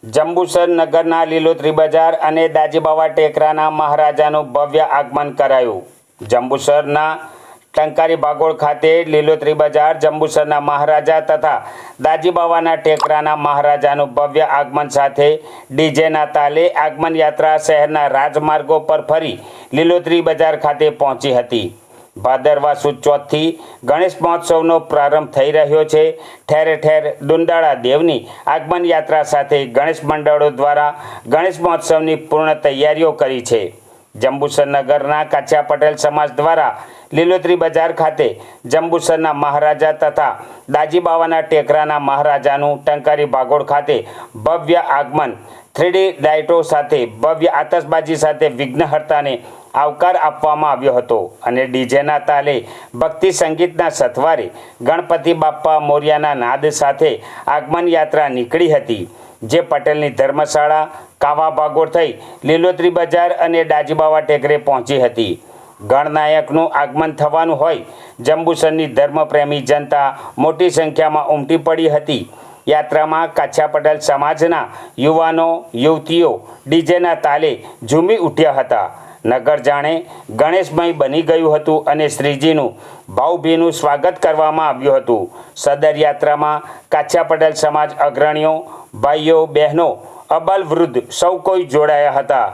જંબુસર નગરના લીલોતરી બજાર અને દાજીબાવા ટેકરાના મહારાજાનું ભવ્ય આગમન કરાયું। જંબુસરના ટંકારી ભાગોળ ખાતે લીલોતરી બજાર જંબુસરના મહારાજા તથા દાજીબાવાના ટેકરાના મહારાજાનું ભવ્ય આગમન સાથે ડીજેના તાલે આગમન યાત્રા શહેરના રાજમાર્ગો પર ફરી લીલોતરી બજાર ખાતે પહોંચી હતી। ભાદરવા સુદ ચોથથી ગણેશ મહોત્સવનો પ્રારંભ થઈ રહ્યો છે। ઠેર ઠેર દુંદાળા દેવની આગમન યાત્રા સાથે ગણેશ મંડળો દ્વારા ગણેશ મહોત્સવની પૂર્ણ તૈયારીઓ કરી છે। જંબુસર નગરના કાછિયા પટેલ સમાજ દ્વારા લીલોતરી બજાર ખાતે જંબુસરના મહારાજા તથા દાજીબાવાના ટેકરાના મહારાજાનું ટંકારી ભાગોળ ખાતે ભવ્ય આગમન 3D લાઇટો સાથે ભવ્ય આતશબાજી સાથે વિઘ્નહર્તાને આવકાર આપવામાં આવ્યો હતો અને ડીજેના તાલે ભક્તિ સંગીતના સથવારે ગણપતિ બાપ્પા મોર્યાના નાદ સાથે આગમન યાત્રા નીકળી હતી, જે પટેલની ધર્મશાળા કાવા ભાગોળ થઈ લીલોતરી બજાર અને દાજીબાવા ટેકરે પહોંચી હતી। ગણનાયકનું આગમન થવાનું હોય જંબુસરની ધર્મપ્રેમી જનતા મોટી સંખ્યામાં ઉમટી પડી હતી। યાત્રામાં કાછિયા પટેલ સમાજના યુવાનો યુવતીઓ ડીજેના તાલે ઝૂમી ઉઠ્યા હતા। નગર જાણે ગણેશમય બની ગયું હતું અને શ્રીજીનું ભાવભીનું સ્વાગત કરવામાં આવ્યું હતું। સદર યાત્રામાં કાછિયા પટેલ સમાજ અગ્રણીઓ, ભાઈઓ, બહેનો, અબલ વૃદ્ધ સૌ કોઈ જોડાયા હતા।